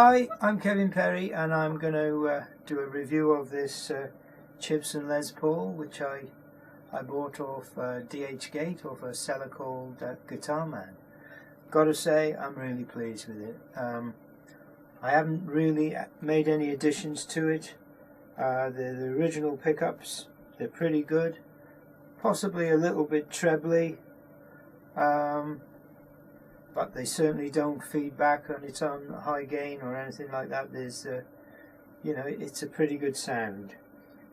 Hi, I'm Kevin Perry and I'm going to do a review of this CHIBSON Les Paul, which I bought off DHGATE, off a seller called GUITARMAN. Gotta say, I'm really pleased with it. I haven't really made any additions to it. The original pickups, they're pretty good, possibly a little bit trebly, but they certainly don't feed back on its own high gain or anything like that. There's, you know, it's a pretty good sound.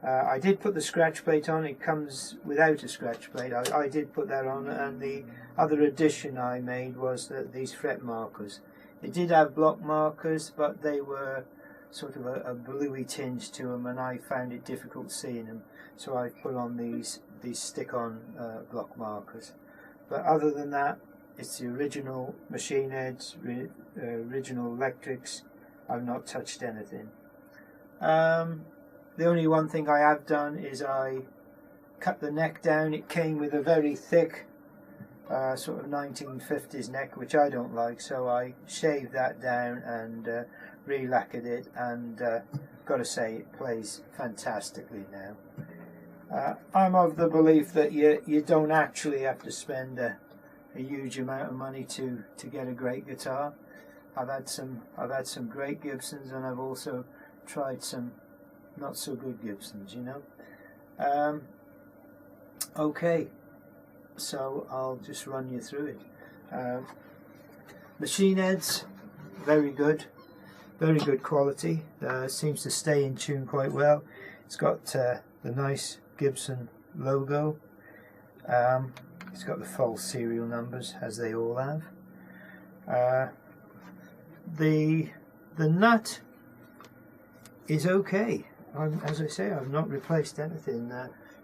I did put the scratch plate on. It comes without a scratch plate. I did put that on, and the other addition I made was these fret markers. It did have block markers, but they were sort of a bluey tinge to them, and I found it difficult seeing them. So I put on these stick-on block markers. But other than that, it's the original machine heads, original electrics. I've not touched anything. The only one thing I have done is I cut the neck down. It came with a very thick sort of 1950s neck, which I don't like, so I shaved that down and re-lacquered it, and got to say, it plays fantastically now. I'm of the belief that you don't actually have to spend a huge amount of money to get a great guitar. I've had some great Gibsons, and I've also tried some not so good Gibsons, you know. Okay, so I'll just run you through it. Machine heads, very good quality. Seems to stay in tune quite well. It's got the nice Gibson logo. It's got the false serial numbers, as they all have. The nut is okay. As I say, I've not replaced anything.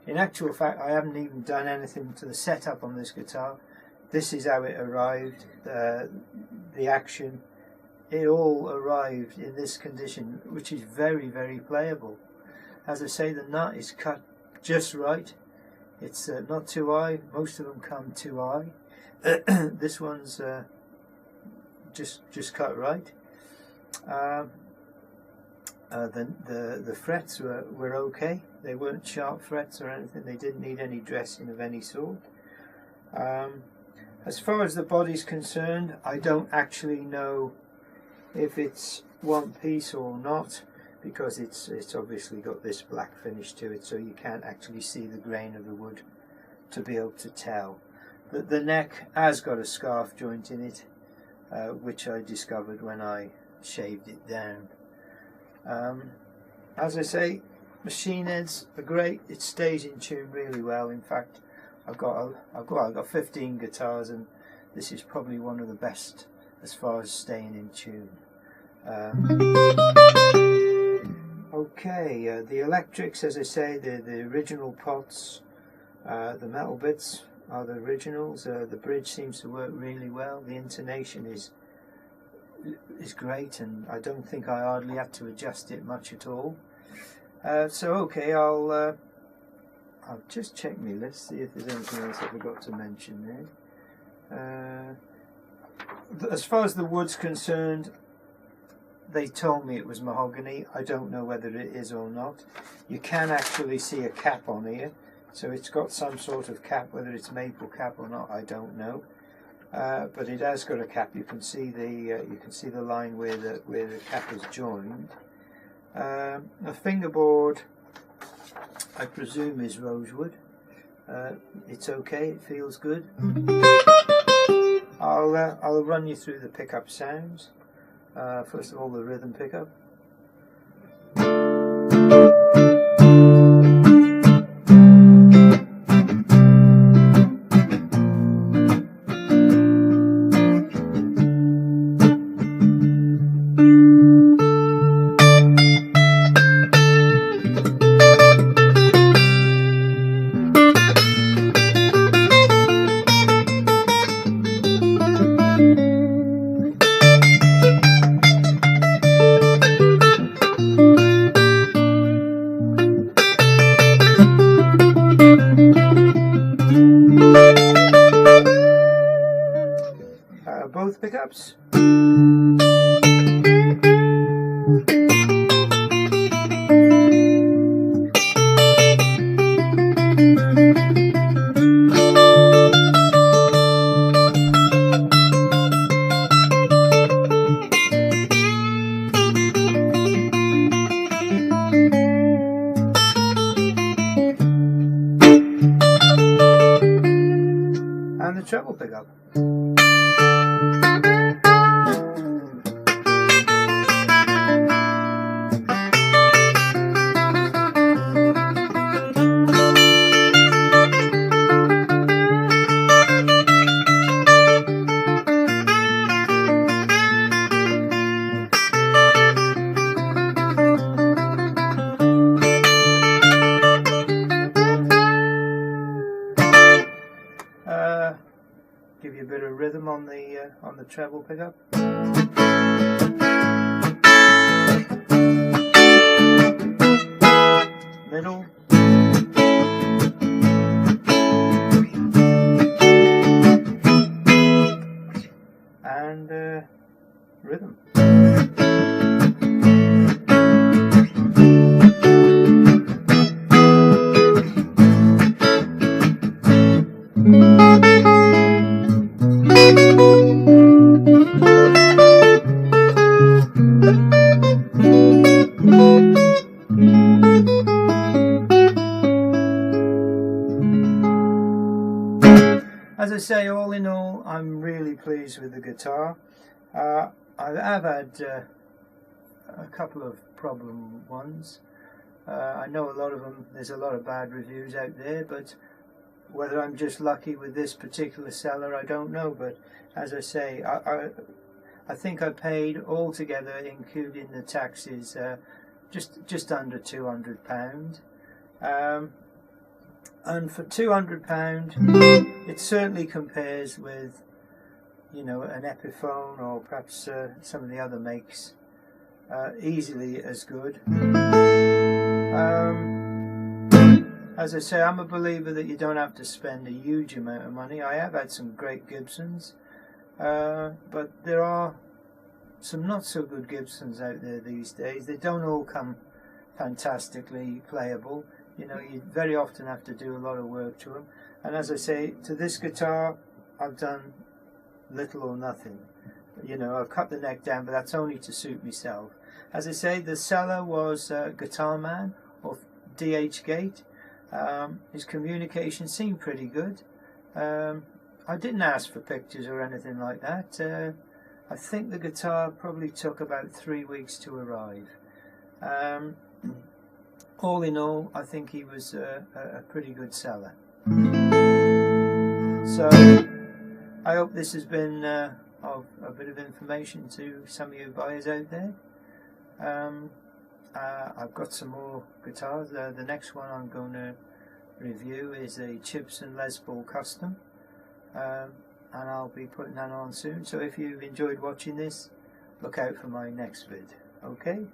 In actual fact, I haven't even done anything to the setup on this guitar. This is how it arrived. The action, it all arrived in this condition, which is very, very playable. As I say, the nut is cut just right. It's not too high. Most of them come too high. This one's just cut right. The frets were okay. They weren't sharp frets or anything. They didn't need any dressing of any sort. As far as the body's concerned, I don't actually know if it's one piece or not, because it's obviously got this black finish to it, so you can't actually see the grain of the wood to be able to tell. The neck has got a scarf joint in it, which I discovered when I shaved it down. As I say, machine heads are great. It stays in tune really well. In fact, I've got 15 guitars, and this is probably one of the best as far as staying in tune. Okay, the electrics, as I say, the original pots, the metal bits are the originals. The bridge seems to work really well. The intonation is great, and I don't think I hardly have to adjust it much at all. So okay, I'll just check my list, see if there's anything else I forgot to mention there. As far as the wood's concerned, they told me it was mahogany. I don't know whether it is or not. You can actually see a cap on here, so it's got some sort of cap. Whether it's maple cap or not, I don't know. But it has got a cap. You can see the line where the cap is joined. The fingerboard, I presume, is rosewood. It's okay. It feels good. I'll run you through the pickup sounds. First of all, the rhythm pickup. both pickups. treble pickup. Give you a bit of rhythm on the treble pickup. Middle. And rhythm. As I say, all in all, I'm really pleased with the guitar. I have had a couple of problem ones. I know a lot of them, there's a lot of bad reviews out there, but whether I'm just lucky with this particular seller, I don't know. But as I say, I think I paid altogether, including the taxes, just under £200. And for £200, it certainly compares with, you know, an Epiphone or perhaps some of the other makes, easily as good. As I say, I'm a believer that you don't have to spend a huge amount of money. I have had some great Gibsons, but there are some not so good Gibsons out there these days. They don't all come fantastically playable. You know, you very often have to do a lot of work to them. And as I say, to this guitar, I've done little or nothing. You know, I've cut the neck down, but that's only to suit myself. As I say, the seller was GUITARMAN of DHGATE. His communication seemed pretty good. I didn't ask for pictures or anything like that. I think the guitar probably took about 3 weeks to arrive. All in all, I think he was a pretty good seller. So, I hope this has been of a bit of information to some of you buyers out there. I've got some more guitars. The next one I'm going to review is a CHIBSON Les Paul Custom, and I'll be putting that on soon. So if you've enjoyed watching this, look out for my next vid. Okay?